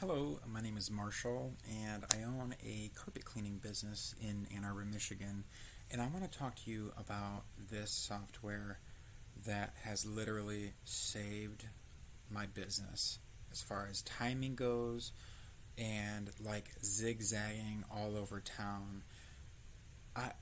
Hello, my name is Marshall, and I own a carpet cleaning business in Ann Arbor, Michigan. And I want to talk to you about this software that has literally saved my business as far as timing goes and like zigzagging all over town. I,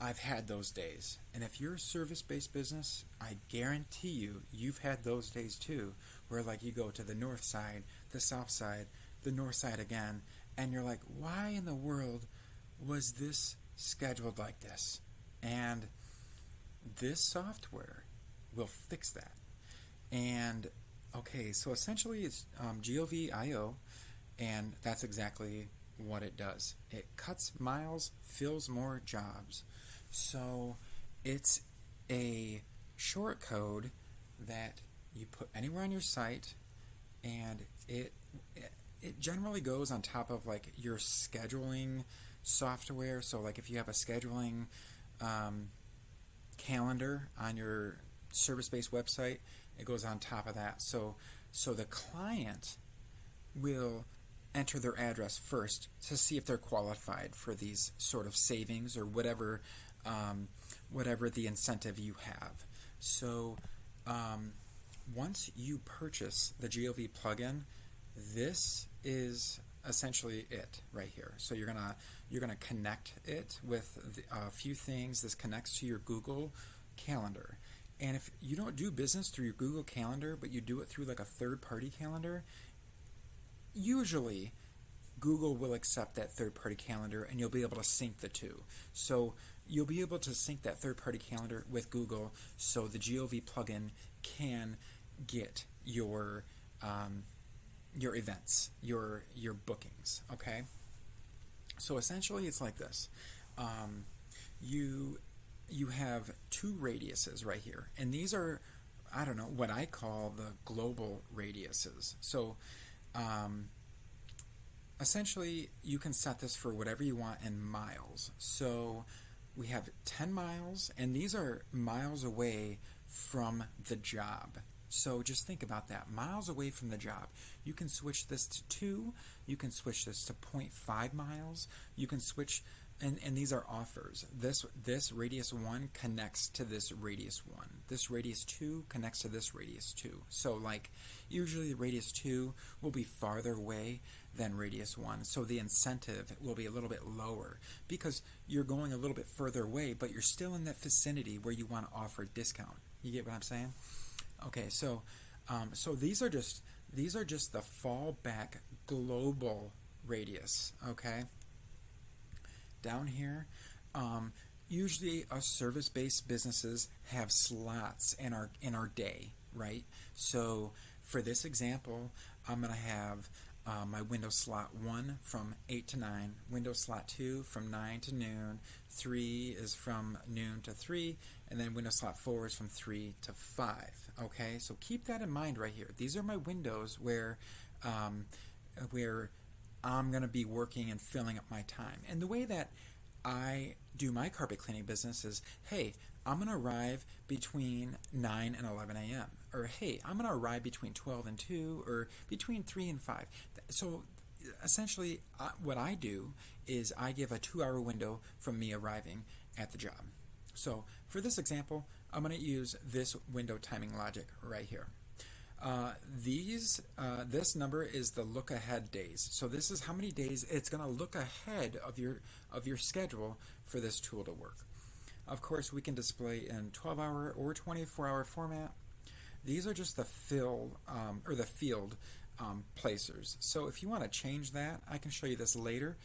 I've had those days. And if you're a service-based business, I guarantee you've had those days too, where like you go to the north side, the south side, the north side again, and you're like, why in the world was this scheduled like this? And this software will fix that. And okay, so essentially it's GeoVee IO, and that's exactly what it does. It cuts miles, fills more jobs. So it's a short code that you put anywhere on your site, and it generally goes on top of like your scheduling software. So like if you have a scheduling calendar on your service-based website, it goes on top of that. So the client will enter their address first to see if they're qualified for these sort of savings or whatever the incentive you have. So once you purchase the GeoVee plugin, this is essentially it right here. So you're gonna connect it with a few things. This connects to your Google Calendar. And if you don't do business through your Google Calendar, but you do it through like a third-party calendar, usually Google will accept that third-party calendar, and you'll be able to sync the two. So you'll be able to sync that third-party calendar with Google, so the GeoVee plugin can get your events, your bookings. Okay. So essentially, it's like this. You have two radiuses right here, and these are, I don't know, what I call the global radiuses. So essentially, you can set this for whatever you want in miles. So we have 10 miles, and these are miles away from the job. So just think about that. Miles away from the job. You can switch this to 2. You can switch this to 0.5 miles. You can switch, and these are offers. This radius 1 connects to this radius 1. This radius 2 connects to this radius 2. So like usually radius 2 will be farther away than radius 1. So the incentive will be a little bit lower because you're going a little bit further away, but you're still in that vicinity where you want to offer a discount. You get what I'm saying? Okay, so these are just the fallback global radius. Okay, down here, usually us service-based businesses have slots in our day, right? So for this example, I'm gonna have my window slot 1 from 8 to 9, window slot 2 from 9 to noon, 3 is from noon to 3, and then window slot 4 is from 3 to 5. Okay, so keep that in mind right here. These are my windows where I'm going to be working and filling up my time. And the way that I do my carpet cleaning business is, hey, I'm going to arrive between 9 and 11 a.m. Or, hey, I'm going to arrive between 12 and 2 or between 3 and 5. So essentially what I do is I give a 2-hour window from me arriving at the job. So for this example, I'm going to use this window timing logic right here. This number is the look ahead days. So this is how many days it's going to look ahead of your schedule for this tool to work. Of course, we can display in 12-hour or 24-hour format. These are just the field placers. So if you want to change that, I can show you this later.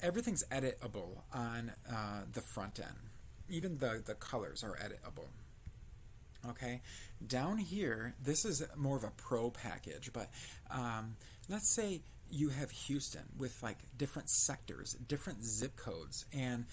Everything's editable on the front end. Even the colors are editable. Okay, down here, this is more of a pro package, but let's say you have Houston with like different sectors, different zip codes, and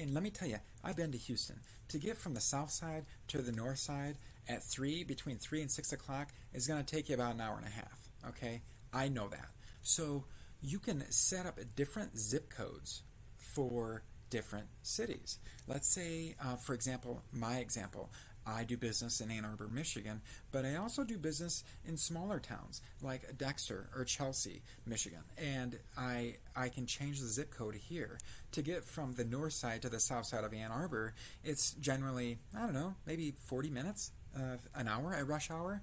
let me tell you, I've been to Houston. To get from the south side to the north side at between 3 and 6 o'clock is going to take you about an hour and a half. Okay, I know that. So you can set up different zip codes for different cities. Let's say, for example, my example, I do business in Ann Arbor, Michigan, but I also do business in smaller towns like Dexter or Chelsea, Michigan. And I can change the zip code here. To get from the north side to the south side of Ann Arbor, it's generally, I don't know, maybe 40 minutes, an hour at rush hour.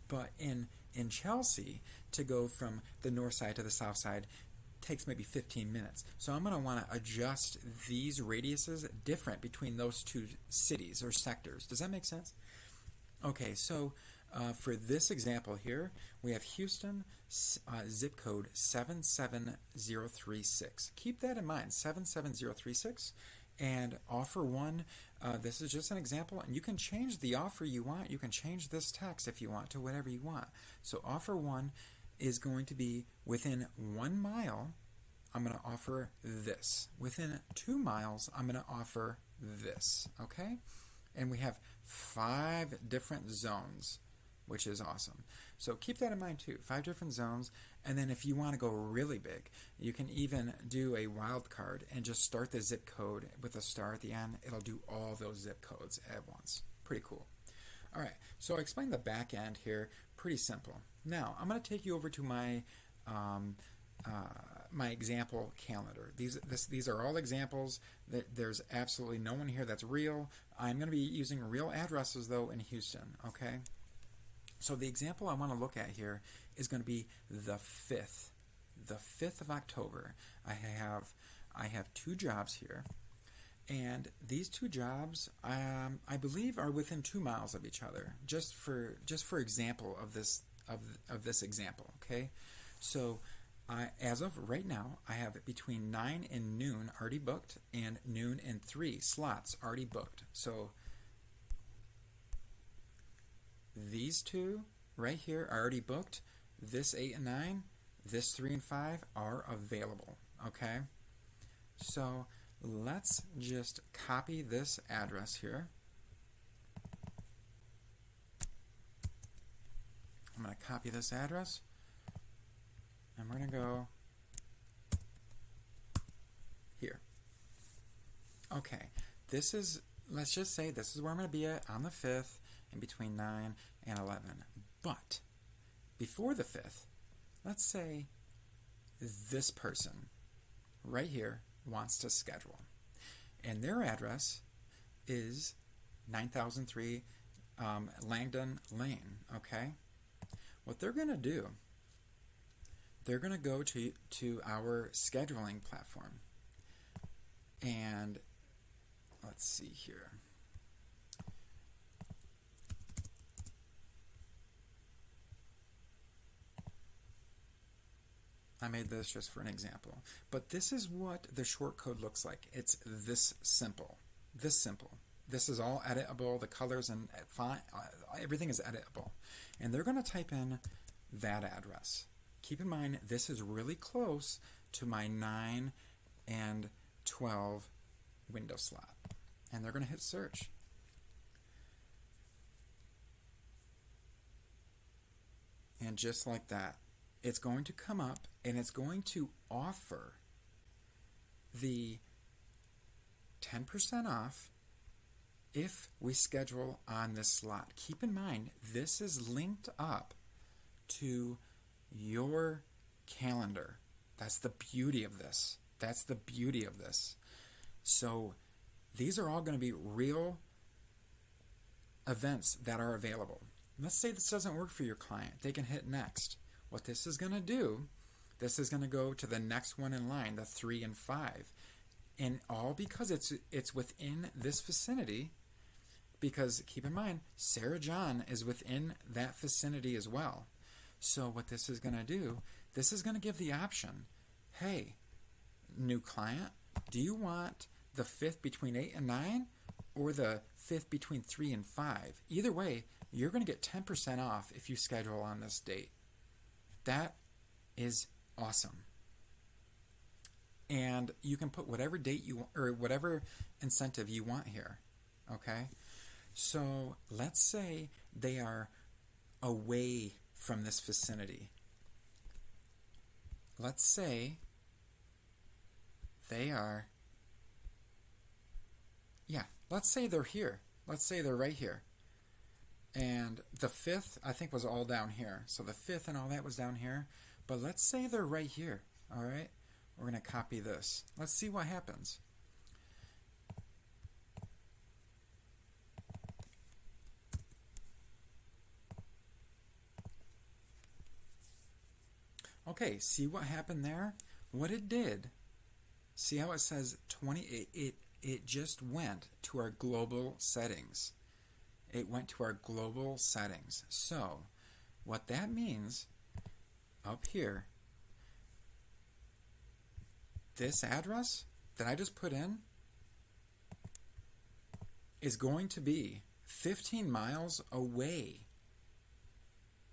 But in Chelsea, to go from the north side to the south side takes maybe 15 minutes. So I'm going to want to adjust these radiuses different between those two cities or sectors. Does that make sense? Okay, so for this example here, we have Houston, zip code 77036. Keep that in mind, 77036. And offer one, this is just an example, and you can change the offer you want. You can change this text if you want to whatever you want. So offer one is going to be within 1 mile, I'm going to offer this. Within 2 miles, I'm going to offer this, okay? And we have 5 different zones, which is awesome. So keep that in mind too, 5 different zones. And then if you want to go really big, you can even do a wildcard and just start the zip code with a star at the end. It'll do all those zip codes at once. Pretty cool. All right, so I explained the back end here. Pretty simple. Now, I'm going to take you over to my my example calendar. These are all examples. There's absolutely no one here that's real. I'm going to be using real addresses, though, in Houston, okay? So the example I want to look at here is going to be the 5th of October. I have 2 jobs here. And these 2 jobs, I believe, are within 2 miles of each other. Just for example of this example, okay? So as of right now, I have between 9 and noon already booked, and noon and 3 slots already booked. So these 2 right here are already booked. This 8 and 9, this 3 and 5 are available, okay? So let's just copy this address here. I'm going to copy this address, and we're going to go here. Okay, this is, let's just say this is where I'm going to be at on the 5th in between 9 and 11. But before the 5th, let's say this person right here wants to schedule, and their address is 9003 Langdon Lane, okay? What they're going to do, they're going to go to our scheduling platform, and let's see here. I made this just for an example, but this is what the shortcode looks like. It's this simple. This is all editable. The colors and font, everything is editable. And they're going to type in that address. Keep in mind, this is really close to my 9 and 12 window slot. And they're going to hit search. And just like that, it's going to come up and it's going to offer the 10% off if we schedule on this slot. Keep in mind, this is linked up to your calendar. That's the beauty of this. So these are all going to be real events that are available. Let's say this doesn't work for your client. They can hit next. What this is going to do, this is going to go to the next one in line, the 3 and 5. And all because it's within this vicinity, because keep in mind, Sarah John is within that vicinity as well. So what this is going to do, this is going to give the option, hey, new client, do you want the 5th between 8 and 9 or the 5th between 3 and 5? Either way, you're going to get 10% off if you schedule on this date. That is awesome. And you can put whatever date you want, or whatever incentive you want here, okay? So let's say they are away from this vicinity. Let's say they are, let's say they're here. Let's say they're right here. And the 5th, I think, was all down here. So the 5th and all that was down here. But let's say they're right here. All right? We're going to copy this. Let's see what happens. Okay, see what happened there? What it did, see how it says 20, it just went to our global settings. It went to our global settings. So, what that means, up here, this address that I just put in is going to be 15 miles away.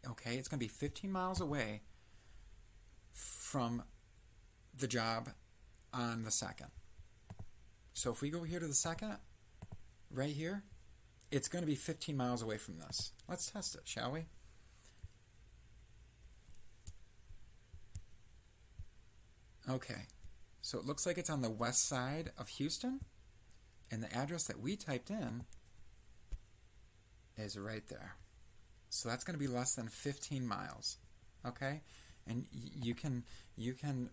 Okay, it's going to be 15 miles away from the job on the 2nd. So if we go here to the 2nd, right here, it's going to be 15 miles away from this. Let's test it, shall we? Okay, so it looks like it's on the west side of Houston, and the address that we typed in is right there. So that's going to be less than 15 miles, okay? And you can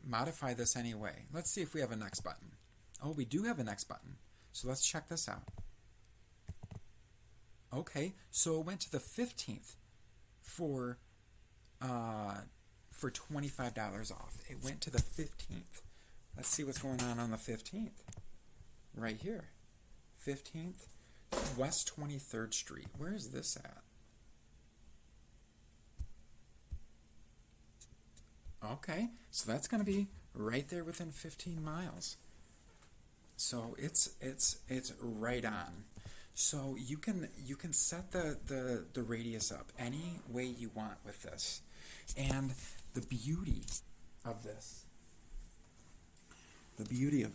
modify this anyway. Let's see if we have a next button. Oh, we do have a next button. So let's check this out. Okay, so it went to the 15th for $25 off. It went to the 15th. Let's see what's going on the 15th. Right here. 15th, West 23rd Street. Where is this at? Okay, so that's going to be right there within 15 miles. So it's right on. So you can set the radius up any way you want with this. And the beauty of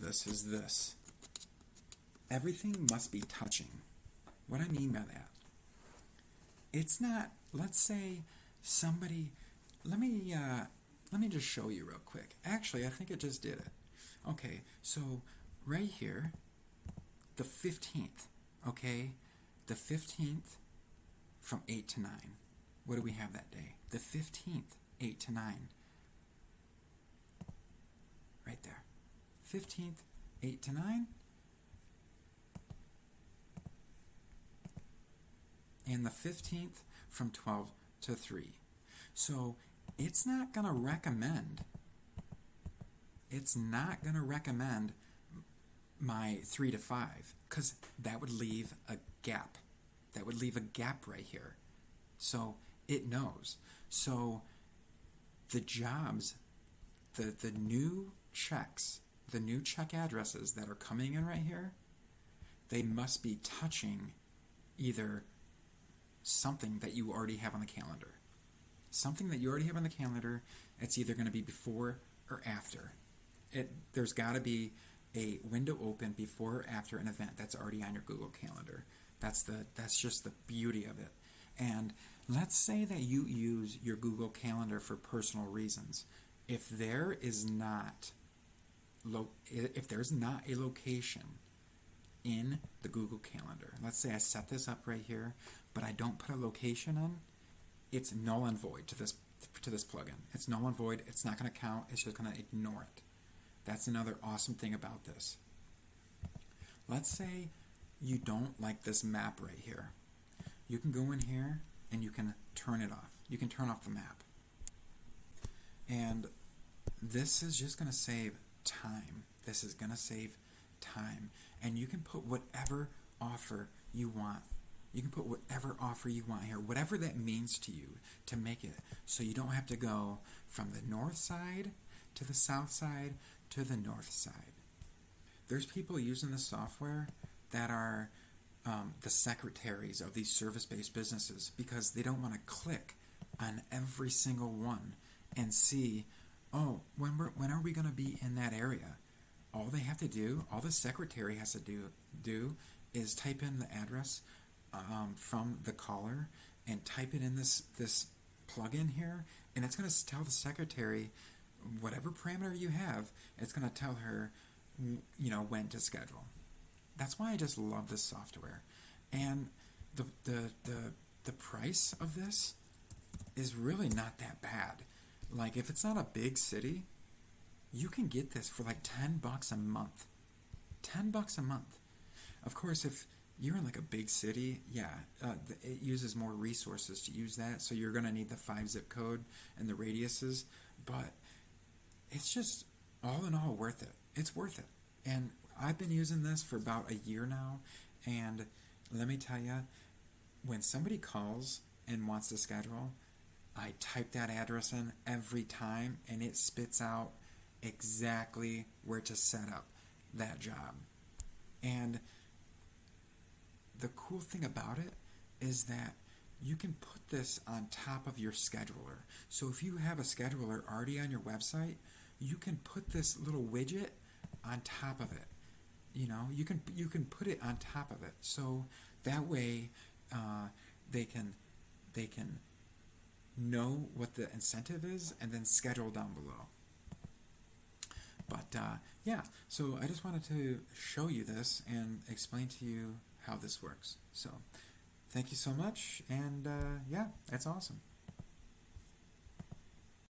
this is this. Everything must be touching. What I mean by that, it's not, let's say somebody, let me just show you real quick. Actually, I think it just did it. Okay, so right here, the 15th, okay? The 15th from 8 to 9. What do we have that day? The 15th, 8 to 9. Right there. 15th, 8 to 9. And the 15th from 12 to 3. So it's not going to recommend my 3 to 5 because that would leave a gap. That would leave a gap right here. So it knows. So the jobs, the new checks, the new check addresses that are coming in right here, they must be touching either something that you already have on the calendar. Something that you already have on the calendar, it's either going to be before or after. There's got to be a window open before or after an event that's already on your Google Calendar. That's just the beauty of it. And let's say that you use your Google Calendar for personal reasons. If there's not a location in the Google Calendar, let's say I set this up right here, but I don't put a location in, it's null and void to this plugin. It's null and void. It's not going to count. It's just going to ignore it. That's another awesome thing about this. Let's say you don't like this map right here. You can go in here and you can turn it off. You can turn off the map. And this is just going to save time. This is going to save time. And you can put whatever offer you want. You can put whatever offer you want here, whatever that means to you, to make it so you don't have to go from the north side to the south side to the north side. There's people using this software that are the secretaries of these service-based businesses because they don't want to click on every single one and see, oh, when are we going to be in that area? All they have to do, all the secretary has to do is type in the address from the caller and type it in this plugin here, and it's going to tell the secretary whatever parameter you have. It's going to tell her, when to schedule. That's why I just love this software. And the price of this is really not that bad. Like, if it's not a big city, you can get this for like $10 a month. $10 a month. Of course, if you're in like a big city, it uses more resources to use that, so you're going to need the 5 zip code and the radiuses, but it's just all in all worth it. It's worth it. And I've been using this for about a year now, and let me tell you, when somebody calls and wants to schedule, I type that address in every time, and it spits out exactly where to set up that job. And the cool thing about it is that you can put this on top of your scheduler. So if you have a scheduler already on your website, you can put this little widget on top of it. You know, you can put it on top of it. So that way they can know what the incentive is and then schedule down below. But so I just wanted to show you this and explain to you how this works. So thank you so much, and that's awesome.